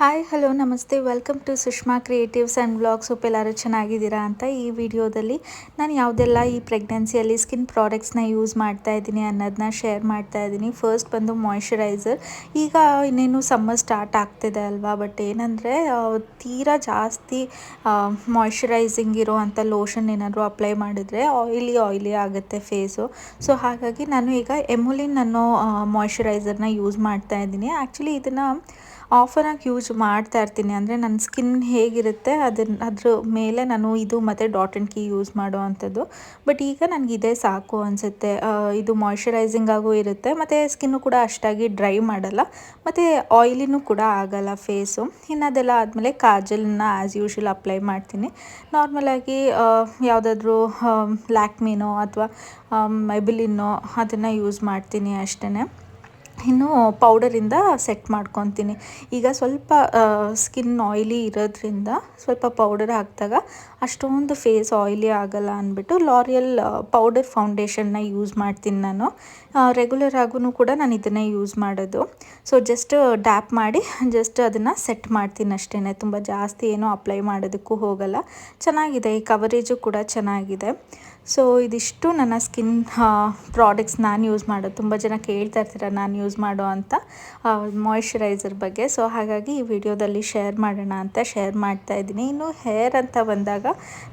Hi hello ನಮಸ್ತೆ welcome to Sushma creatives and vlogs. ಎಲ್ಲರೂ ಚೆನ್ನಾಗಿದ್ದೀರಾ ಅಂತ ಈ ವಿಡಿಯೋದಲ್ಲಿ ನಾನು ಯಾವುದೆಲ್ಲ ಈ ಪ್ರೆಗ್ನೆನ್ಸಿಯಲ್ಲಿ ಸ್ಕಿನ್ ಪ್ರಾಡಕ್ಟ್ಸ್ನ ಯೂಸ್ ಮಾಡ್ತಾ ಇದ್ದೀನಿ ಅನ್ನೋದನ್ನ ಶೇರ್ ಮಾಡ್ತಾ ಇದ್ದೀನಿ. ಫಸ್ಟ್ ಬಂದು ಮಾಯ್ಶ್ಚರೈಸರ್. ಈಗ ಇನ್ನೇನು ಸಮ್ಮರ್ ಸ್ಟಾರ್ಟ್ ಆಗ್ತಿದೆ ಅಲ್ವಾ, ಬಟ್ ಏನಂದರೆ ತೀರಾ ಜಾಸ್ತಿ ಮಾಯ್ಶ್ಚರೈಸಿಂಗ್ ಇರೋವಂಥ ಲೋಷನ್ ಏನಾದರೂ ಅಪ್ಲೈ ಮಾಡಿದರೆ ಆಯಿಲಿ ಆಗುತ್ತೆ ಫೇಸು. ಸೊ ಹಾಗಾಗಿ ನಾನು ಈಗ ಎಮುಲಿನ್ ಅನ್ನೋ ಮಾಯ್ಶ್ಚರೈಸರ್ನ ಯೂಸ್ ಮಾಡ್ತಾ ಇದ್ದೀನಿ. ಆ್ಯಕ್ಚುಲಿ ಇದನ್ನು ಆಫರಾಗಿ ಯೂಸ್ ಮಾಡ್ತಾ ಇರ್ತೀನಿ. ಅಂದರೆ ನನ್ನ ಸ್ಕಿನ್ ಹೇಗಿರುತ್ತೆ ಅದ್ರ ಮೇಲೆ ನಾನು ಇದು ಮತ್ತು ಡಾಟ್ ಆ್ಯಂಡ್ ಕೀ ಯೂಸ್ ಮಾಡೋ ಅಂಥದ್ದು. ಬಟ್ ಈಗ ನನಗೆ ಇದೇ ಸಾಕು ಅನಿಸುತ್ತೆ. ಇದು ಮಾಯ್ಶ್ಚರೈಸಿಂಗ್ ಆಗೂ ಇರುತ್ತೆ ಮತ್ತು ಸ್ಕಿನ್ನು ಕೂಡ ಅಷ್ಟಾಗಿ ಡ್ರೈ ಮಾಡಲ್ಲ ಮತ್ತು ಆಯಿಲಿನೂ ಕೂಡ ಆಗಲ್ಲ ಫೇಸು. ಇನ್ನು ಅದೆಲ್ಲ ಆದಮೇಲೆ ಕಾಜಲ್ನ ಆ್ಯಸ್ ಯೂಶುವಲ್ ಅಪ್ಲೈ ಮಾಡ್ತೀನಿ. ನಾರ್ಮಲಾಗಿ ಯಾವುದಾದ್ರೂ ಲ್ಯಾಕ್ಮಿನೋ ಅಥವಾ ಮೆಬಿಲಿನೋ ಅದನ್ನು ಯೂಸ್ ಮಾಡ್ತೀನಿ ಅಷ್ಟೇ. ಇನ್ನು ಪೌಡರಿಂದ ಸೆಟ್ ಮಾಡ್ಕೊತೀನಿ. ಈಗ ಸ್ವಲ್ಪ ಸ್ಕಿನ್ ಆಯಿಲಿ ಇರೋದ್ರಿಂದ ಸ್ವಲ್ಪ ಪೌಡರ್ ಹಾಕಿದಾಗ ಅಷ್ಟೊಂದು ಫೇಸ್ ಆಯಿಲಿ ಆಗಲ್ಲ ಅಂದ್ಬಿಟ್ಟು ಲಾರಿಯಲ್ ಪೌಡರ್ ಫೌಂಡೇಶನ್ನ ಯೂಸ್ ಮಾಡ್ತೀನಿ ನಾನು. ರೆಗ್ಯುಲರ್ ಆಗೂ ಕೂಡ ನಾನು ಇದನ್ನೇ ಯೂಸ್ ಮಾಡೋದು. ಸೊ ಜಸ್ಟ್ ಡ್ಯಾಪ್ ಮಾಡಿ ಜಸ್ಟ್ ಅದನ್ನು ಸೆಟ್ ಮಾಡ್ತೀನಿ ಅಷ್ಟೇ. ತುಂಬ ಜಾಸ್ತಿ ಏನೂ ಅಪ್ಲೈ ಮಾಡೋದಕ್ಕೂ ಹೋಗಲ್ಲ. ಚೆನ್ನಾಗಿದೆ, ಈ ಕವರೇಜು ಕೂಡ ಚೆನ್ನಾಗಿದೆ. ಸೊ ಇದಿಷ್ಟು ನನ್ನ ಸ್ಕಿನ್ ಪ್ರಾಡಕ್ಟ್ಸ್ ನಾನು ಯೂಸ್ ಮಾಡೋದು. ತುಂಬ ಜನ ಕೇಳ್ತಾ ಇರ್ತೀರ ನಾನು ಯೂಸ್ ಮಾಡೋ ಅಂತ ಮಾಯ್ಶ್ಚರೈಸರ್ ಬಗ್ಗೆ. ಸೊ ಹಾಗಾಗಿ ಈ ವಿಡಿಯೋದಲ್ಲಿ ಶೇರ್ ಮಾಡೋಣ ಅಂತ ಶೇರ್ ಮಾಡ್ತಾ ಇದ್ದೀನಿ. ಇನ್ನು ಹೇರ್ ಅಂತ ಬಂದಾಗ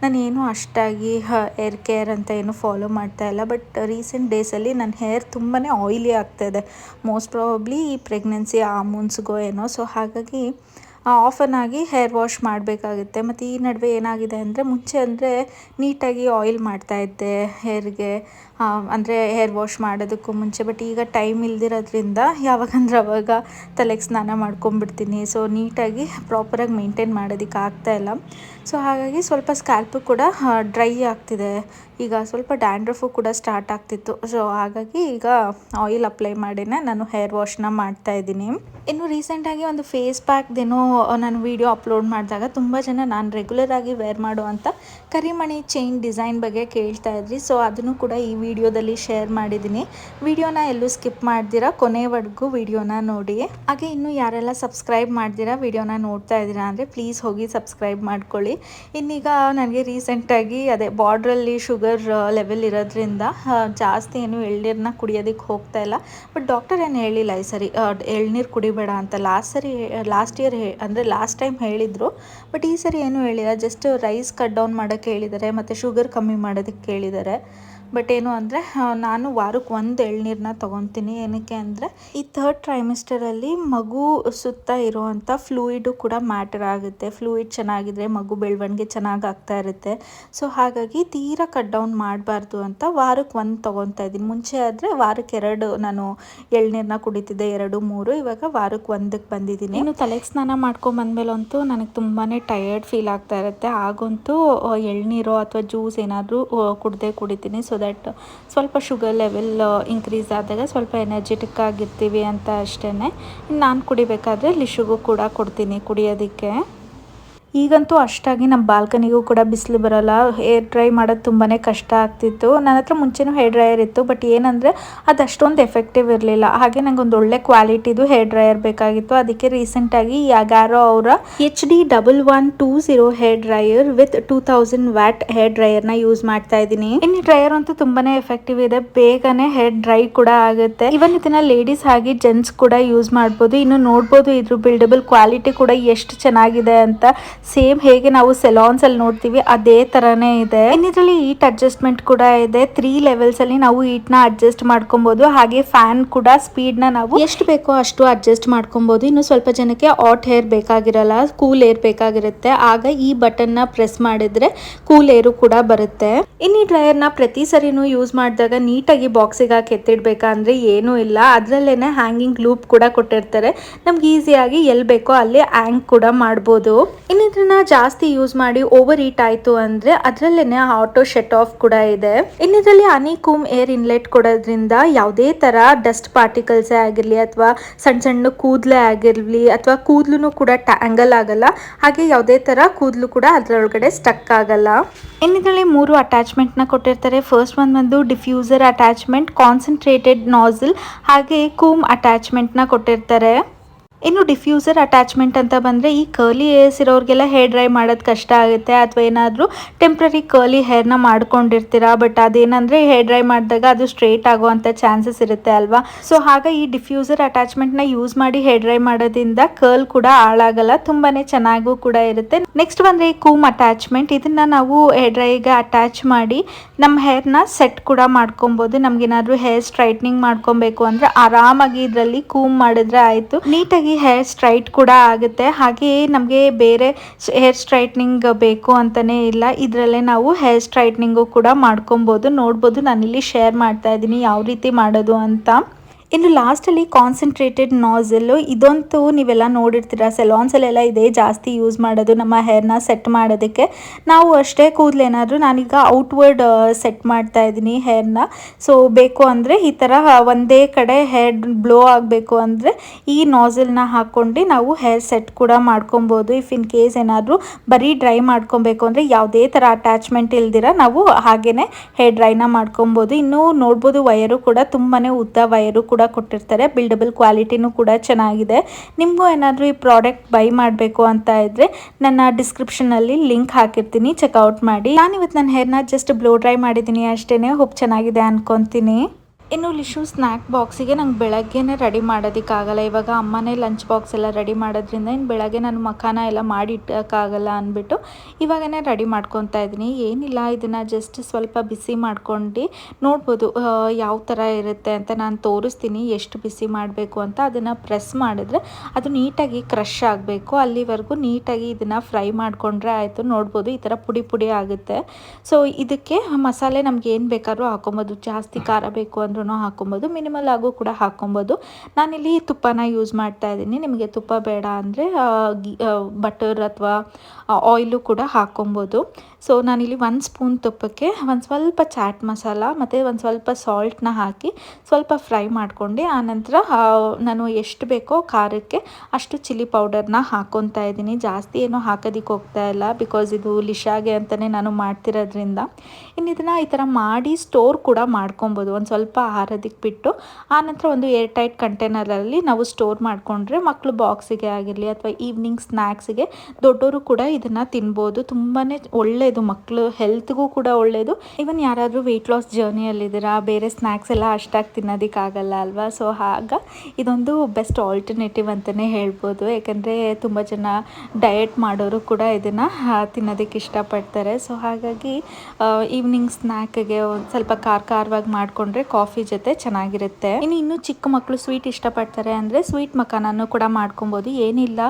ನಾನೇನು ಅಷ್ಟಾಗಿ ಹೇರ್ ಕೇರ್ ಅಂತ ಏನು ಫಾಲೋ ಮಾಡ್ತಾ ಇಲ್ಲ. ಬಟ್ ರೀಸೆಂಟ್ ಡೇಸಲ್ಲಿ ನನ್ನ ಹೇರ್ ತುಂಬಾ ಆಯಿಲಿ ಆಗ್ತಾಯಿದೆ. ಮೋಸ್ಟ್ ಪ್ರಾಬಬ್ಲಿ ಈ ಪ್ರೆಗ್ನೆನ್ಸಿ ಹಾರ್ಮೋನ್ಸ್ಗೋ ಏನೋ. ಸೊ ಹಾಗಾಗಿ ಆಫನ್ನಾಗಿ ಹೇರ್ ವಾಶ್ ಮಾಡಬೇಕಾಗುತ್ತೆ. ಮತ್ತು ಈ ನಡುವೆ ಏನಾಗಿದೆ ಅಂದರೆ ಮುಂಚೆ ಅಂದರೆ ನೀಟಾಗಿ ಆಯಿಲ್ ಮಾಡ್ತಾಯಿದ್ದೆ ಹೇರ್ಗೆ, ಅಂದರೆ ಹೇರ್ ವಾಶ್ ಮಾಡೋದಕ್ಕೂ ಮುಂಚೆ. ಬಟ್ ಈಗ ಟೈಮ್ ಇಲ್ದಿರೋದ್ರಿಂದ ಯಾವಾಗಂದ್ರೆ ಅವಾಗ ತಲೆಗೆ ಸ್ನಾನ ಮಾಡ್ಕೊಂಬಿಡ್ತೀನಿ. ಸೊ ನೀಟಾಗಿ ಪ್ರಾಪರಾಗಿ ಮೇಂಟೈನ್ ಮಾಡೋದಕ್ಕೆ ಆಗ್ತಾಯಿಲ್ಲ. ಸೊ ಹಾಗಾಗಿ ಸ್ವಲ್ಪ ಸ್ಕ್ಯಾಲ್ಪು ಕೂಡ ಡ್ರೈ ಆಗ್ತಿದೆ. ಈಗ ಸ್ವಲ್ಪ ಡ್ಯಾಂಡ್ರಫು ಕೂಡ ಸ್ಟಾರ್ಟ್ ಆಗ್ತಿತ್ತು. ಸೊ ಹಾಗಾಗಿ ಈಗ ಆಯಿಲ್ ಅಪ್ಲೈ ಮಾಡಿನೇ ನಾನು ಹೇರ್ ವಾಶ್ನ ಮಾಡ್ತಾಯಿದ್ದೀನಿ. ಇನ್ನು ರೀಸೆಂಟಾಗಿ ಒಂದು ಫೇಸ್ ಪ್ಯಾಕ್ದೇನೋ ನಾನು ವಿಡಿಯೋ ಅಪ್ಲೋಡ್ ಮಾಡಿದಾಗ ತುಂಬ ಜನ ನಾನು ರೆಗ್ಯುಲರಾಗಿ ವೇರ್ ಮಾಡುವಂಥ ಕರಿಮಣಿ ಚೈನ್ ಡಿಸೈನ್ ಬಗ್ಗೆ ಕೇಳ್ತಾ ಇದ್ರಿ. ಸೊ ಅದನ್ನು ಕೂಡ ಈ ವಿಡಿಯೋದಲ್ಲಿ ಶೇರ್ ಮಾಡಿದ್ದೀನಿ. ವಿಡಿಯೋನ ಎಲ್ಲೂ ಸ್ಕಿಪ್ ಮಾಡ್ದಿರಾ ಕೊನೆವರೆಗೂ ವಿಡಿಯೋನ ನೋಡಿ. ಹಾಗೆ ಇನ್ನು ಯಾರೆಲ್ಲ ಸಬ್ಸ್ಕ್ರೈಬ್ ಮಾಡ್ದಿರಾ ವಿಡಿಯೋನ ನೋಡ್ತಾ ಇದ್ದೀರಾ ಅಂದರೆ ಪ್ಲೀಸ್ ಹೋಗಿ ಸಬ್ಸ್ಕ್ರೈಬ್ ಮಾಡ್ಕೊಳ್ಳಿ. ಇನ್ನೀಗ ನನಗೆ ರೀಸೆಂಟಾಗಿ ಅದೇ ಬಾರ್ಡ್ರಲ್ಲಿ ಶುಗರ್ ಲೆವೆಲ್ ಇರೋದ್ರಿಂದ ಜಾಸ್ತಿ ಏನು ಎಳ್ನೀರನ್ನ ಕುಡಿಯೋದಕ್ಕೆ ಹೋಗ್ತಾ ಇಲ್ಲ. ಬಟ್ ಡಾಕ್ಟರ್ ಏನು ಹೇಳಿಲ್ಲ ಈ ಸರಿ ಎಳ್ನೀರು ಕುಡಿಬೇಡ ಅಂತ. ಲಾಸ್ಟ್ ಇಯರ್ ಅಂದರೆ ಲಾಸ್ಟ್ ಟೈಮ್ ಹೇಳಿದರು. ಬಟ್ ಈ ಸರಿ ಏನೂ ಹೇಳಿಲ್ಲ. ಜಸ್ಟ್ ರೈಸ್ ಕಟ್ ಡೌನ್ ಮಾಡೋಕ್ಕೆ ಹೇಳಿದ್ದಾರೆ ಮತ್ತು ಶುಗರ್ ಕಮ್ಮಿ ಮಾಡೋದಕ್ಕೆ ಹೇಳಿದ್ದಾರೆ. ಬಟ್ ಏನು ಅಂದರೆ ನಾನು ವಾರಕ್ಕೆ ಒಂದು ಎಳ್ನೀರನ್ನ ತೊಗೊತೀನಿ. ಏನಕ್ಕೆ ಅಂದರೆ ಈ ಥರ್ಡ್ ಟ್ರೈಮಿಸ್ಟರಲ್ಲಿ ಮಗು ಸುತ್ತ ಇರುವಂಥ ಫ್ಲೂಯಿಡು ಕೂಡ ಮ್ಯಾಟರ್ ಆಗುತ್ತೆ. ಫ್ಲೂಯಿಡ್ ಚೆನ್ನಾಗಿದ್ರೆ ಮಗು ಬೆಳವಣಿಗೆ ಚೆನ್ನಾಗಿ ಆಗ್ತಾ ಇರುತ್ತೆ. ಸೊ ಹಾಗಾಗಿ ತೀರಾ ಕಟ್ ಡೌನ್ ಮಾಡಬಾರ್ದು ಅಂತ ವಾರಕ್ಕೆ ಒಂದು ತೊಗೊತಾ ಇದ್ದೀನಿ. ಮುಂಚೆ ಆದರೆ ವಾರಕ್ಕೆ 2 ನಾನು ಎಳ್ನೀರನ್ನ ಕುಡಿತಿದ್ದೆ, 2, 3. ಇವಾಗ ವಾರಕ್ಕೆ 1ಕ್ಕೆ ಬಂದಿದ್ದೀನಿ. ಇನ್ನು ತಲೆಗೆ ಸ್ನಾನ ಮಾಡ್ಕೊಂಬಂದ್ಮೇಲಂತೂ ನನಗೆ ತುಂಬಾ ಟಯರ್ಡ್ ಫೀಲ್ ಆಗ್ತಾ ಇರುತ್ತೆ. ಆಗಂತೂ ಎಳ್ನೀರು ಅಥವಾ ಜ್ಯೂಸ್ ಏನಾದರೂ ಕುಡಿತೀನಿ. ಸೊ ದಟ್ ಸ್ವಲ್ಪ ಶುಗರ್ ಲೆವೆಲ್ ಇನ್ಕ್ರೀಸ್ ಆದಾಗ ಸ್ವಲ್ಪ ಎನರ್ಜೆಟಿಕ್ ಆಗಿರ್ತೀವಿ ಅಂತ ಅಷ್ಟೇ. ನಾನು ಕುಡಿಬೇಕಾದ್ರೆ ಲಿಶುಗೂ ಕೂಡ ಕೊಡ್ತೀನಿ ಕುಡಿಯೋದಕ್ಕೆ. ಈಗಂತೂ ಅಷ್ಟಾಗಿ ನಮ್ಮ ಬಾಲ್ಕನಿಗೂ ಕೂಡ ಬಿಸಿಲು ಬರೋಲ್ಲ. ಹೇರ್ ಡ್ರೈ ಮಾಡೋದು ತುಂಬಾ ಕಷ್ಟ ಆಗ್ತಿತ್ತು. ನನ್ನ ಹತ್ರ ಮುಂಚೆನೂ ಹೇರ್ ಡ್ರೈಯರ್ ಇತ್ತು. ಬಟ್ ಏನಂದರೆ ಅದು ಅಷ್ಟೊಂದು ಎಫೆಕ್ಟಿವ್ ಇರಲಿಲ್ಲ. ಹಾಗೆ ನಂಗೆ ಒಂದು ಒಳ್ಳೆ ಕ್ವಾಲಿಟಿದು ಹೇರ್ ಡ್ರೈಯರ್ ಬೇಕಾಗಿತ್ತು. ಅದಕ್ಕೆ ರೀಸೆಂಟಾಗಿ ಯಾಗಾರೋ ಅವರ HD1120 hair dryer with 2000 watt hair ಡ್ರೈಯರ್ನ ಯೂಸ್ ಮಾಡ್ತಾ ಇದ್ದೀನಿ. ಇನ್ನು ಡ್ರೈಯರ್ ಅಂತೂ ತುಂಬಾ ಎಫೆಕ್ಟಿವ್ ಇದೆ. ಬೇಗನೆ ಹೇರ್ ಡ್ರೈ ಕೂಡ ಆಗುತ್ತೆ. ಇವನ್ ಇದನ್ನ ಲೇಡೀಸ್ ಹಾಗೆ ಜೆಂಟ್ಸ್ ಕೂಡ ಯೂಸ್ ಮಾಡ್ಬೋದು. ಇನ್ನು ನೋಡ್ಬೋದು ಇದ್ರ ಬಿಲ್ಡಬಲ್ ಕ್ವಾಲಿಟಿ ಕೂಡ ಎಷ್ಟು ಚೆನ್ನಾಗಿದೆ ಅಂತ. ಸೇಮ್ ಹೇಗೆ ನಾವು ಸೆಲಾನ್ಸ್ ಅಲ್ಲಿ ನೋಡ್ತೀವಿ ಅದೇ ತರಾನೇ ಇದೆ. ಇನ್ನಿದ್ರಲ್ಲಿ ಹೀಟ್ ಅಡ್ಜಸ್ಟ್ಮೆಂಟ್ ಕೂಡ ಇದೆ. 3 ಲೆವೆಲ್ಸ್ ಅಲ್ಲಿ ನಾವು ಹೀಟ್ ನ ಅಡ್ಜಸ್ಟ್ ಮಾಡ್ಕೊಬಹುದು. ಹಾಗೆ ಫ್ಯಾನ್ ಕೂಡ ಸ್ಪೀಡ್ ನ ನಾವು ಎಷ್ಟು ಬೇಕೋ ಅಷ್ಟು ಅಡ್ಜಸ್ಟ್ ಮಾಡ್ಕೊಬಹುದು. ಇನ್ನು ಸ್ವಲ್ಪ ಜನಕ್ಕೆ ಹಾಟ್ ಹೇರ್ ಬೇಕಾಗಿರಲ್ಲ, ಕೂಲ್ ಏರ್ ಬೇಕಾಗಿರುತ್ತೆ. ಆಗ ಈ ಬಟನ್ ನ ಪ್ರೆಸ್ ಮಾಡಿದ್ರೆ ಕೂಲ್ ಏರು ಕೂಡ ಬರುತ್ತೆ. ಇನ್ನು ಈ ಡ್ರೈಯರ್ ನ ಪ್ರತಿ ಸರಿನೂ ಯೂಸ್ ಮಾಡಿದಾಗ ನೀಟಾಗಿ ಬಾಕ್ಸಿಗೆ ಹಾಕಿ ಎತ್ತಿಡ್ಬೇಕಾ ಅಂದ್ರೆ ಏನೂ ಇಲ್ಲ. ಅದ್ರಲ್ಲೇನೆ ಹ್ಯಾಂಗಿಂಗ್ ಲೂಪ್ ಕೂಡ ಕೊಟ್ಟಿರ್ತಾರೆ. ನಮ್ಗೆ ಈಸಿಯಾಗಿ ಎಲ್ಲಿ ಬೇಕೋ ಅಲ್ಲಿ ಹ್ಯಾಂಗ್ ಕೂಡ ಮಾಡ್ಬೋದು. ಇನ್ನು ಇದನ್ನ ಜಾಸ್ತಿ ಯೂಸ್ ಮಾಡಿ ಓವರ್ ಹೀಟ್ ಆಯ್ತು ಅಂದ್ರೆ ಅದರಲ್ಲೇನೆ ಆಟೋ ಶಟ್ ಆಫ್ ಕೂಡ ಇದೆ. ಇನ್ನಿದ್ರಲ್ಲಿ ಹನಿಕೂಮ್ ಏರ್ ಇನ್ಲೆಟ್ ಕೊಡೋದ್ರಿಂದ ಯಾವುದೇ ತರ ಡಸ್ಟ್ ಪಾರ್ಟಿಕಲ್ಸ್ ಆಗಿರ್ಲಿ ಅಥವಾ ಸಣ್ಣ ಸಣ್ಣ ಕೂದಲೇ ಆಗಿರ್ಲಿ ಅಥವಾ ಕೂದಲು ಕೂಡ ಟ್ಯಾಂಗಲ್ ಆಗಲ್ಲ. ಹಾಗೆ ಯಾವುದೇ ತರ ಕೂದಲು ಕೂಡ ಅದರೊಳಗಡೆ ಸ್ಟಕ್ ಆಗಲ್ಲ. ಇನ್ನಿದ್ರಲ್ಲಿ 3 ಅಟ್ಯಾಚ್ಮೆಂಟ್ ನ ಕೊಟ್ಟಿರ್ತಾರೆ. ಫಸ್ಟ್ ಒಂದು ಡಿಫ್ಯೂಸರ್ ಅಟ್ಯಾಚ್ಮೆಂಟ್, ಕಾನ್ಸಂಟ್ರೇಟೆಡ್ ನಾಸಲ್ ಹಾಗೆ ಕೂಮ್ ಅಟ್ಯಾಚ್ಮೆಂಟ್ ನ ಕೊಟ್ಟಿರ್ತಾರೆ. ಇನ್ನು ಡಿಫ್ಯೂಸರ್ ಅಟ್ಯಾಚ್ಮೆಂಟ್ ಅಂತ ಬಂದರೆ ಈ ಕರ್ಲಿ ಹೇರ್ಸ್ ಇರೋರಿಗೆಲ್ಲ ಹೇರ್ ಡ್ರೈ ಮಾಡೋದು ಕಷ್ಟ ಆಗುತ್ತೆ, ಅಥವಾ ಏನಾದರೂ ಟೆಂಪ್ರರಿ ಕರ್ಲಿ ಹೇರ್ನ ಮಾಡ್ಕೊಂಡಿರ್ತೀರಾ, ಬಟ್ ಅದೇನಂದರೆ ಹೇರ್ ಡ್ರೈ ಮಾಡಿದಾಗ ಅದು ಸ್ಟ್ರೇಟ್ ಆಗುವಂಥ ಚಾನ್ಸಸ್ ಇರುತ್ತೆ ಅಲ್ವಾ. ಸೊ ಆಗ ಈ ಡಿಫ್ಯೂಸರ್ ಅಟ್ಯಾಚ್ಮೆಂಟ್ನ ಯೂಸ್ ಮಾಡಿ ಹೇರ್ ಡ್ರೈ ಮಾಡೋದ್ರಿಂದ ಕರ್ಲ್ ಕೂಡ ಹಾಳಾಗಲ್ಲ, ತುಂಬಾ ಚೆನ್ನಾಗೂ ಕೂಡ ಇರುತ್ತೆ. ನೆಕ್ಸ್ಟ್ ಬಂದರೆ ಈ ಕೂಮ್ ಅಟ್ಯಾಚ್ಮೆಂಟ್, ಇದನ್ನು ನಾವು ಹೇರ್ ಡ್ರೈಗೆ ಅಟ್ಯಾಚ್ ಮಾಡಿ ನಮ್ಮ ಹೇರ್ನ ಸೆಟ್ ಕೂಡ ಮಾಡ್ಕೊಬೋದು. ನಮಗೇನಾದರೂ ಹೇರ್ ಸ್ಟ್ರೈಟ್ನಿಂಗ್ ಮಾಡ್ಕೊಬೇಕು ಅಂದರೆ ಆರಾಮಾಗಿ ಇದರಲ್ಲಿ ಕೂಮ್ ಮಾಡಿದ್ರೆ ಆಯಿತು, ನೀಟಾಗಿ ಹೇರ್ ಸ್ಟ್ರೈಟ್ ಕೂಡ ಆಗುತ್ತೆ. ಹಾಗೆ ನಮಗೆ ಬೇರೆ ಹೇರ್ ಸ್ಟ್ರೈಟ್ನಿಂಗ್ ಬೇಕು ಅಂತಲೇ ಇಲ್ಲ, ಇದರಲ್ಲೇ ನಾವು ಹೇರ್ ಸ್ಟ್ರೈಟ್ನಿಂಗು ಕೂಡ ಮಾಡ್ಕೊಬೋದು. ನೋಡ್ಬೋದು ನಾನಿಲ್ಲಿ ಶೇರ್ ಮಾಡ್ತಾ ಇದ್ದೀನಿ ಯಾವ ರೀತಿ ಮಾಡೋದು ಅಂತ. ಇನ್ನು ಲಾಸ್ಟಲ್ಲಿ ಕಾನ್ಸಂಟ್ರೇಟೆಡ್ ನಾಝಲ್ಲು, ಇದಂತೂ ನೀವೆಲ್ಲ ನೋಡಿರ್ತೀರ, ಸೆಲಾನ್ಸಲ್ಲೆಲ್ಲ ಇದೇ ಜಾಸ್ತಿ ಯೂಸ್ ಮಾಡೋದು ನಮ್ಮ ಹೇರ್ನ ಸೆಟ್ ಮಾಡೋದಕ್ಕೆ. ನಾವು ಅಷ್ಟೇ ಕೂದಲೇನಾದರೂ ನಾನೀಗ ಔಟ್ವರ್ಡ್ ಸೆಟ್ ಮಾಡ್ತಾ ಇದ್ದೀನಿ ಹೇರ್ನ. ಸೊ ಬೇಕು ಅಂದರೆ ಈ ಥರ ಒಂದೇ ಕಡೆ ಹೇರ್ ಬ್ಲೋ ಆಗಬೇಕು ಅಂದರೆ ಈ ನಾಝಲ್ನ ಹಾಕ್ಕೊಂಡು ನಾವು ಹೇರ್ ಸೆಟ್ ಕೂಡ ಮಾಡ್ಕೊಬೋದು. ಇಫ್ ಇನ್ ಕೇಸ್ ಏನಾದರೂ ಬರೀ ಡ್ರೈ ಮಾಡ್ಕೊಬೇಕು ಅಂದರೆ ಯಾವುದೇ ಥರ ಅಟ್ಯಾಚ್ಮೆಂಟ್ ಇಲ್ದಿರ ನಾವು ಹಾಗೇ ಹೇರ್ ಡ್ರೈನ ಮಾಡ್ಕೊಬೋದು. ಇನ್ನೂ ನೋಡ್ಬೋದು ವಯರು ಕೂಡ ತುಂಬಾ ಉದ್ದ ವಯರು ಕೂಡ ಕೊಟ್ಟಿರ್ತಾರೆ, ಬಿಲ್ಡಬಲ್ ಕ್ವಾಲಿಟಿನೂ ಕೂಡ ಚೆನ್ನಾಗಿದೆ. ನಿಮಗೂ ಏನಾದರೂ ಈ ಪ್ರಾಡಕ್ಟ್ ಬೈ ಮಾಡಬೇಕು ಅಂತ ಇದ್ದರೆ ನನ್ನ ಡಿಸ್ಕ್ರಿಪ್ಷನಲ್ಲಿ ಲಿಂಕ್ ಹಾಕಿರ್ತೀನಿ, ಚೆಕ್ಔಟ್ ಮಾಡಿ. ನಾನಿವತ್ತು ನನ್ನ ಹೇರ್ನ ಜಸ್ಟ್ ಬ್ಲೋ ಡ್ರೈ ಮಾಡಿದ್ದೀನಿ ಅಷ್ಟೇ, ಹೋಪ್ ಚೆನ್ನಾಗಿದೆ ಅನ್ಕೊತೀನಿ. ಇನ್ನು ಲಿಶು ಸ್ನ್ಯಾಕ್ ಬಾಕ್ಸಿಗೆ ನಂಗೆ ಬೆಳಗ್ಗೆನೇ ರೆಡಿ ಮಾಡೋದಕ್ಕಾಗಲ್ಲ, ಇವಾಗ ಅಮ್ಮನೇ ಲಂಚ್ ಬಾಕ್ಸ್ ಎಲ್ಲ ರೆಡಿ ಮಾಡೋದ್ರಿಂದ ಇನ್ನು ಬೆಳಗ್ಗೆ ನಾನು ಮಖಾನ ಎಲ್ಲ ಮಾಡಿ ಇಟ್ಟೋಕ್ಕಾಗಲ್ಲ ಅಂದ್ಬಿಟ್ಟು ಇವಾಗೇ ರೆಡಿ ಮಾಡ್ಕೊತಾ ಇದ್ದೀನಿ. ಏನಿಲ್ಲ, ಇದನ್ನು ಜಸ್ಟ್ ಸ್ವಲ್ಪ ಬಿಸಿ ಮಾಡ್ಕೊಂಡು ನೋಡ್ಬೋದು ಯಾವ ಥರ ಇರುತ್ತೆ ಅಂತ ನಾನು ತೋರಿಸ್ತೀನಿ. ಎಷ್ಟು ಬಿಸಿ ಮಾಡಬೇಕು ಅಂತ ಅದನ್ನು ಪ್ರೆಸ್ ಮಾಡಿದ್ರೆ ಅದು ನೀಟಾಗಿ ಕ್ರಷ್ ಆಗಬೇಕು, ಅಲ್ಲಿವರೆಗೂ ನೀಟಾಗಿ ಇದನ್ನು ಫ್ರೈ ಮಾಡಿಕೊಂಡ್ರೆ ಆಯಿತು. ನೋಡ್ಬೋದು ಈ ಥರ ಪುಡಿ ಪುಡಿ ಆಗುತ್ತೆ. ಸೊ ಇದಕ್ಕೆ ಮಸಾಲೆ ನಮ್ಗೆ ಏನು ಬೇಕಾದ್ರೂ ಹಾಕೊಬೋದು, ಜಾಸ್ತಿ ಖಾರ ಬೇಕು ಅಂದ್ರೂ ಹಾಕೊಬೋದು, ಮಿನಿಮಲ್ ಆಗು ಕೂಡ ಹಾಕೊಬೋದು. ನಾನಿಲ್ಲಿ ತುಪ್ಪನ ಯೂಸ್ ಮಾಡ್ತಾ ಇದ್ದೀನಿ, ನಿಮಗೆ ತುಪ್ಪ ಬೇಡ ಅಂದರೆ ಬಟರ್ ಅಥವಾ ಆಯಿಲು ಕೂಡ ಹಾಕೊಬೋದು. ಸೊ ನಾನಿಲ್ಲಿ 1 ಸ್ಪೂನ್ ತುಪ್ಪಕ್ಕೆ ಒಂದು ಸ್ವಲ್ಪ ಚಾಟ್ ಮಸಾಲ ಮತ್ತು ಒಂದು ಸ್ವಲ್ಪ ಸಾಲ್ಟ್ನ ಹಾಕಿ ಸ್ವಲ್ಪ ಫ್ರೈ ಮಾಡ್ಕೊಂಡು ಆನಂತರ ನಾನು ಎಷ್ಟು ಬೇಕೋ ಖಾರಕ್ಕೆ ಅಷ್ಟು ಚಿಲ್ಲಿ ಪೌಡರ್ನ ಹಾಕ್ಕೊತಾ ಇದ್ದೀನಿ. ಜಾಸ್ತಿ ಏನೂ ಹಾಕೋದಕ್ಕೆ ಹೋಗ್ತಾ ಇಲ್ಲ, ಬಿಕಾಸ್ ಇದು ಲಿಶಾಗೆ ಅಂತಲೇ ನಾನು ಮಾಡ್ತಿರೋದ್ರಿಂದ. ಇನ್ನು ಇದನ್ನು ಈ ಥರ ಮಾಡಿ ಸ್ಟೋರ್ ಕೂಡ ಮಾಡ್ಕೊಬೋದು, ಒಂದು ಸ್ವಲ್ಪ ಆರೋದಕ್ಕೆ ಬಿಟ್ಟು ಆನಂತರ ಒಂದು ಏರ್ ಟೈಟ್ ಕಂಟೈನರಲ್ಲಿ ನಾವು ಸ್ಟೋರ್ ಮಾಡಿಕೊಂಡ್ರೆ ಮಕ್ಕಳು ಬಾಕ್ಸಿಗೆ ಆಗಿರಲಿ ಅಥವಾ ಈವ್ನಿಂಗ್ ಸ್ನ್ಯಾಕ್ಸಿಗೆ ದೊಡ್ಡವರು ಕೂಡ ಇದನ್ನು ತಿನ್ಬೋದು. ತುಂಬಾ ಒಳ್ಳೆಯದು, ಮಕ್ಕಳು ಹೆಲ್ತ್ಗೂ ಕೂಡ ಒಳ್ಳೆಯದು. ಇವನ್ ಯಾರಾದರೂ ವೆಯ್ಟ್ ಲಾಸ್ ಜರ್ನಿಯಲ್ಲಿದ್ದೀರಾ, ಬೇರೆ ಸ್ನ್ಯಾಕ್ಸ್ ಎಲ್ಲ ಅಷ್ಟಾಗಿ ತಿನ್ನೋದಕ್ಕಾಗಲ್ಲ ಅಲ್ವಾ, ಸೊ ಆಗ ಇದೊಂದು ಬೆಸ್ಟ್ ಆಲ್ಟರ್ನೇಟಿವ್ ಅಂತಲೇ ಹೇಳ್ಬೋದು. ಯಾಕಂದರೆ ತುಂಬ ಜನ ಡಯಟ್ ಮಾಡೋರು ಕೂಡ ಇದನ್ನು ತಿನ್ನೋದಕ್ಕೆ ಇಷ್ಟಪಡ್ತಾರೆ. ಸೊ ಹಾಗಾಗಿ ಈವ್ನಿಂಗ್ ಸ್ನ್ಯಾಕ್ಗೆ ಒಂದು ಸ್ವಲ್ಪ ಖಾರವಾಗಿ ಮಾಡಿಕೊಂಡ್ರೆ ಕಾಫಿ ಜೊತೆ ಚೆನ್ನಾಗಿರುತ್ತೆ. ಇನ್ನೂ ಚಿಕ್ಕ ಮಕ್ಕಳು ಸ್ವೀಟ್ ಇಷ್ಟಪಡ್ತಾರೆ ಅಂದರೆ ಸ್ವೀಟ್ ಮಖಾನನ್ನು ಕೂಡ ಮಾಡ್ಕೊಬೋದು. ಏನಿಲ್ಲ,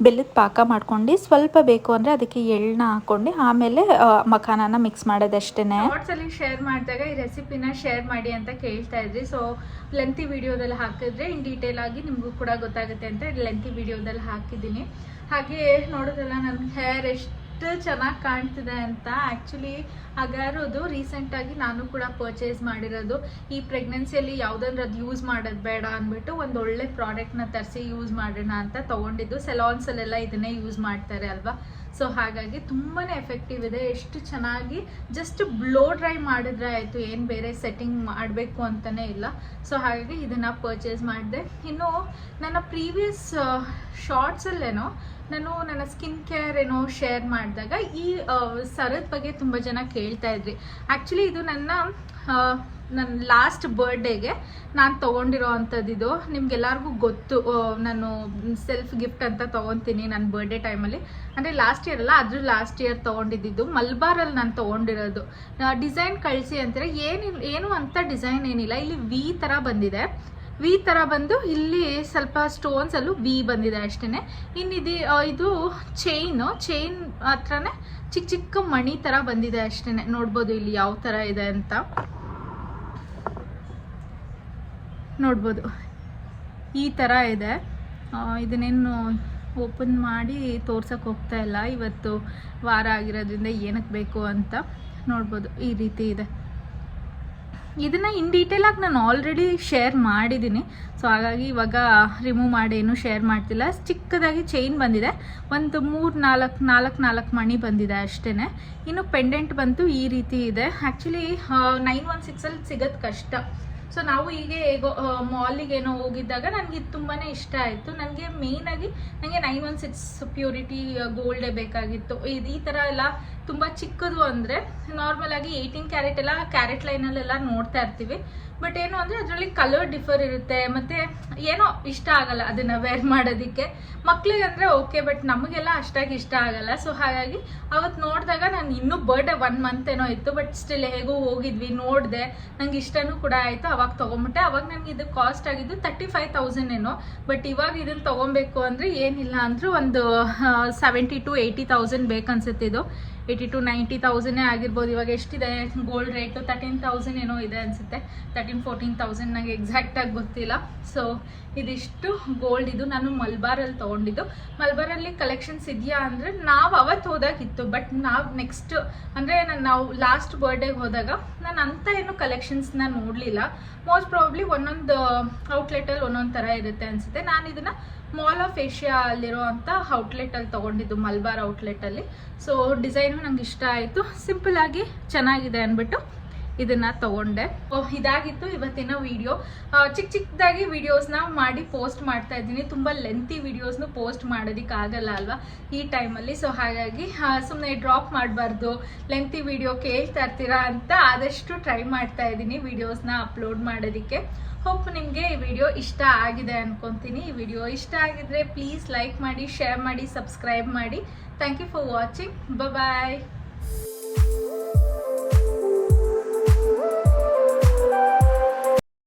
ಬೆಲ್ಲದ ಪಾಕ ಮಾಡ್ಕೊಂಡು ಸ್ವಲ್ಪ ಬೇಕು ಅಂದರೆ ಅದಕ್ಕೆ ಎಳ್ಳನ್ನ ಹಾಕ್ಕೊಂಡು ಆಮೇಲೆ ಮಖಾನನ ಮಿಕ್ಸ್ ಮಾಡೋದಷ್ಟೇ. ವಾಟ್ಸಲ್ಲಿ ಶೇರ್ ಮಾಡಿದಾಗ ಈ ರೆಸಿಪಿನ ಶೇರ್ ಮಾಡಿ ಅಂತ ಕೇಳ್ತಾ ಇದ್ರಿ. ಸೊ ಲೆಂತಿ ವಿಡಿಯೋದಲ್ಲಿ ಹಾಕಿದ್ರೆ ಇನ್ ಡೀಟೇಲ್ ಆಗಿ ನಿಮಗೂ ಕೂಡ ಗೊತ್ತಾಗುತ್ತೆ ಅಂತ ಲೆಂತಿ ವಿಡಿಯೋದಲ್ಲಿ ಹಾಕಿದ್ದೀನಿ. ಹಾಗೆ ನೋಡೋದಲ್ಲ ನನ್ನ ಹೇರ್ ಎಷ್ಟು ಚೆನ್ನಾಗಿ ಕಾಣ್ತಿದೆ ಅಂತ. ಆ್ಯಕ್ಚುಲಿ ಹಾಗಾರೋದು ರೀಸೆಂಟಾಗಿ ನಾನು ಕೂಡ ಪರ್ಚೇಸ್ ಮಾಡಿರೋದು. ಈ ಪ್ರೆಗ್ನೆನ್ಸಿಯಲ್ಲಿ ಯಾವುದಂದ್ರೆ ಅದು ಯೂಸ್ ಮಾಡೋದು ಬೇಡ ಅಂದ್ಬಿಟ್ಟು ಒಂದು ಒಳ್ಳೆ ಪ್ರಾಡಕ್ಟ್ನ ತರಿಸಿ ಯೂಸ್ ಮಾಡೋಣ ಅಂತ ತೊಗೊಂಡಿದ್ದು. ಸೆಲಾನ್ಸಲ್ಲೆಲ್ಲ ಇದನ್ನೇ ಯೂಸ್ ಮಾಡ್ತಾರೆ ಅಲ್ವಾ, ಸೊ ಹಾಗಾಗಿ ತುಂಬಾ ಎಫೆಕ್ಟಿವ್ ಇದೆ. ಎಷ್ಟು ಚೆನ್ನಾಗಿ ಜಸ್ಟ್ ಬ್ಲೋ ಡ್ರೈ ಮಾಡಿದ್ರೆ ಆಯಿತು, ಏನು ಬೇರೆ ಸೆಟ್ಟಿಂಗ್ ಮಾಡಬೇಕು ಅಂತಲೇ ಇಲ್ಲ. ಸೊ ಹಾಗಾಗಿ ಇದನ್ನು ಪರ್ಚೇಸ್ ಮಾಡಿದೆ. ಇನ್ನು ನನ್ನ ಪ್ರೀವಿಯಸ್ ಶಾರ್ಟ್ಸಲ್ಲೇನೋ ನಾನು ನನ್ನ ಸ್ಕಿನ್ ಕೇರ್ ಏನೋ ಶೇರ್ ಮಾಡಿದಾಗ ಈ ಸರದ ಬಗ್ಗೆ ತುಂಬ ಜನ ಕೇಳ್ತಾ ಇದ್ರಿ. ಆ್ಯಕ್ಚುಲಿ ಇದು ನನ್ನ ಲಾಸ್ಟ್ ಬರ್ಡೇಗೆ ನಾನು ತೊಗೊಂಡಿರೋ ಅಂಥದ್ದಿದು. ನಿಮ್ಗೆಲ್ಲರಿಗೂ ಗೊತ್ತು, ನಾನು ಸೆಲ್ಫ್ ಗಿಫ್ಟ್ ಅಂತ ತೊಗೊತೀನಿ ನನ್ನ ಬರ್ಡೇ ಟೈಮಲ್ಲಿ. ಅಂದರೆ ಲಾಸ್ಟ್ ಇಯರ್ ಅಲ್ಲ, ಅದ್ರ ಲಾಸ್ಟ್ ಇಯರ್ ತೊಗೊಂಡಿದ್ದು ಮಲ್ಬಾರಲ್ಲಿ ನಾನು ತೊಗೊಂಡಿರೋದು. ಡಿಸೈನ್ ಕಳಿಸಿ ಅಂತಾರೆ, ಏನು ಅಂತ ಡಿಸೈನ್ ಏನಿಲ್ಲ, ಇಲ್ಲಿ ವಿ ಥರ ಬಂದಿದೆ. ವಿ ಥರ ಬಂದು ಇಲ್ಲಿ ಸ್ವಲ್ಪ ಸ್ಟೋನ್ಸಲ್ಲೂ ವಿ ಬಂದಿದೆ ಅಷ್ಟೇ. ಇದು ಚೈನ್ ಹತ್ರನೇ ಚಿಕ್ಕ ಚಿಕ್ಕ ಮಣಿ ಥರ ಬಂದಿದೆ ಅಷ್ಟೇ. ನೋಡ್ಬೋದು ಇಲ್ಲಿ ಯಾವ ಥರ ಇದೆ ಅಂತ ನೋಡ್ಬೋದು, ಈ ಥರ ಇದೆ. ಇದನ್ನೇನು ಓಪನ್ ಮಾಡಿ ತೋರ್ಸಕ್ಕೆ ಹೋಗ್ತಾ ಇಲ್ಲ, ಇವತ್ತು ವಾರ ಆಗಿರೋದ್ರಿಂದ ಏನಕ್ಕೆ ಬೇಕು ಅಂತ. ನೋಡ್ಬೋದು ಈ ರೀತಿ ಇದೆ. ಇದನ್ನು ಇನ್ ಡೀಟೇಲಾಗಿ ನಾನು ಆಲ್ರೆಡಿ ಶೇರ್ ಮಾಡಿದ್ದೀನಿ. ಸೊ ಹಾಗಾಗಿ ಇವಾಗ ರಿಮೂವ್ ಮಾಡಿ ಏನೂ ಶೇರ್ ಮಾಡ್ತಿಲ್ಲ. ಚಿಕ್ಕದಾಗಿ ಚೈನ್ ಬಂದಿದೆ, ಒಂದು 3-4 ಮಣಿ ಬಂದಿದೆ ಅಷ್ಟೇ. ಇನ್ನು ಪೆಂಡೆಂಟ್ ಬಂತು ಈ ರೀತಿ ಇದೆ. ಆ್ಯಕ್ಚುಲಿ 916ಅಲ್ಲಿ ಸಿಗೋದು ಕಷ್ಟ. ಸೊ ನಾವು ಹೀಗೆ ಮಾಲಿಗೇನೋ ಹೋಗಿದ್ದಾಗ ನನಗೆ ಇದು ತುಂಬಾ ಇಷ್ಟ ಆಯಿತು. ನನಗೆ ಮೇಯ್ನಾಗಿ ನನಗೆ 916 ಪ್ಯೂರಿಟಿ ಗೋಲ್ಡೇ ಬೇಕಾಗಿತ್ತು. ಈ ಥರ ಎಲ್ಲ ತುಂಬ ಚಿಕ್ಕದು ಅಂದರೆ ನಾರ್ಮಲ್ ಆಗಿ 18 ಕ್ಯಾರೆಟ್ ಎಲ್ಲ ಕ್ಯಾರೆಟ್ ಲೈನಲ್ಲೆಲ್ಲ ನೋಡ್ತಾ ಇರ್ತೀವಿ. ಬಟ್ ಏನು ಅಂದರೆ ಅದರಲ್ಲಿ ಕಲರ್ ಡಿಫರ್ ಇರುತ್ತೆ, ಮತ್ತು ಏನೋ ಇಷ್ಟ ಆಗಲ್ಲ ಅದನ್ನು ವೇರ್ ಮಾಡೋದಕ್ಕೆ. ಮಕ್ಳಿಗೆ ಅಂದರೆ ಓಕೆ, ಬಟ್ ನಮಗೆಲ್ಲ ಅಷ್ಟಾಗಿ ಇಷ್ಟ ಆಗಲ್ಲ. ಸೊ ಹಾಗಾಗಿ ಅವತ್ತು ನೋಡಿದಾಗ ನಾನು ಇನ್ನೂ ಬರ್ಡೇ 1 ಮಂತ್ ಏನೋ ಇತ್ತು, ಬಟ್ ಸ್ಟಿಲ್ ಹೇಗೋ ಹೋಗಿದ್ವಿ, ನೋಡಿದೆ, ನಂಗೆ ಇಷ್ಟನೂ ಕೂಡ ಆಯಿತು. ಅವಾಗ ತೊಗೊಂಬಿಟ್ಟೆ. ಅವಾಗ ನನಗೆ ಇದು ಕಾಸ್ಟ್ ಆಗಿದ್ದು 35,000 ಏನೋ. ಬಟ್ ಇವಾಗ ಇದನ್ನು ತೊಗೊಬೇಕು ಅಂದರೆ ಏನಿಲ್ಲ ಅಂದರೂ ಒಂದು 70,000 to 80,000 ಬೇಕನ್ಸುತ್ತೆ. ಇದು 80,000 to 90,000 ಆಗಿರ್ಬೋದು. ಇವಾಗ ಎಷ್ಟಿದೆ ಗೋಲ್ಡ್ ರೇಟು? 13,000 ಏನೋ ಇದೆ ಅನಿಸುತ್ತೆ, 13,000-14,000, ನನಗೆ ಎಕ್ಸಾಕ್ಟಾಗಿ ಗೊತ್ತಿಲ್ಲ. ಸೊ ಇದಿಷ್ಟು ಗೋಲ್ಡ್. ಇದು ನಾನು ಮಲ್ಬಾರಲ್ಲಿ ತೊಗೊಂಡಿದ್ದು. ಮಲ್ಬಾರಲ್ಲಿ ಕಲೆಕ್ಷನ್ಸ್ ಇದೆಯಾ ಅಂದರೆ ನಾವು ಅವತ್ತು ಹೋದಾಗಿತ್ತು, ಬಟ್ ನಾವು ನೆಕ್ಸ್ಟ್ ಅಂದರೆ ನಾವು ಲಾಸ್ಟ್ ಬರ್ಡೇಗೆ ಹೋದಾಗ ನಾನು ಅಂಥ ಏನು ಕಲೆಕ್ಷನ್ಸ್ನ ನೋಡಲಿಲ್ಲ. ಮೋಸ್ಟ್ ಪ್ರಾಬ್ಲಿ ಒಂದೊಂದು ಔಟ್ಲೆಟಲ್ಲಿ ಒಂದೊಂದು ಥರ ಇರುತ್ತೆ ಅನಿಸುತ್ತೆ. ನಾನು ಇದನ್ನು ಮಾಲ್ ಆಫ್ ಏಷ್ಯಾ ಅಲ್ಲಿರೋ ಅಂಥ ಔಟ್ಲೆಟಲ್ಲಿ ತೊಗೊಂಡಿದ್ದು, ಮಲ್ಬಾರ್ ಔಟ್ಲೆಟಲ್ಲಿ. ಸೊ ಡಿಸೈನು ನಂಗೆ ಇಷ್ಟ ಆಯಿತು, ಸಿಂಪಲ್ಲಾಗಿ ಚೆನ್ನಾಗಿದೆ ಅಂದ್ಬಿಟ್ಟು ಇದನ್ನು ತೊಗೊಂಡೆ. ಇದಾಗಿತ್ತು ಇವತ್ತಿನ ವಿಡಿಯೋ. ಚಿಕ್ಕದಾಗಿ ವಿಡಿಯೋಸ್ನ ಮಾಡಿ ಪೋಸ್ಟ್ ಮಾಡ್ತಾ ಇದ್ದೀನಿ. ತುಂಬ ಲೆಂತಿ ವಿಡಿಯೋಸ್ನು ಪೋಸ್ಟ್ ಮಾಡೋದಕ್ಕಾಗಲ್ಲ ಅಲ್ವಾ ಈ ಟೈಮಲ್ಲಿ. ಸೊ ಹಾಗಾಗಿ ಸುಮ್ಮನೆ ಡ್ರಾಪ್ ಮಾಡಬಾರ್ದು, ಲೆಂತಿ ವಿಡಿಯೋ ಕೇಳ್ತಾ ಇರ್ತೀರಾ ಅಂತ ಆದಷ್ಟು ಟ್ರೈ ಮಾಡ್ತಾ ಇದ್ದೀನಿ ವಿಡಿಯೋಸ್ನ ಅಪ್ಲೋಡ್ ಮಾಡೋದಕ್ಕೆ. ಹೋಪ್ ನಿಮಗೆ ಈ ವಿಡಿಯೋ ಇಷ್ಟ ಆಗಿದೆ ಅನ್ಕೊತೀನಿ. ಈ ವಿಡಿಯೋ ಇಷ್ಟ ಆಗಿದ್ರೆ ಪ್ಲೀಸ್ ಲೈಕ್ ಮಾಡಿ, ಶೇರ್ ಮಾಡಿ, ಸಬ್ಸ್ಕ್ರೈಬ್ ಮಾಡಿ. Thank you for watching. Bye.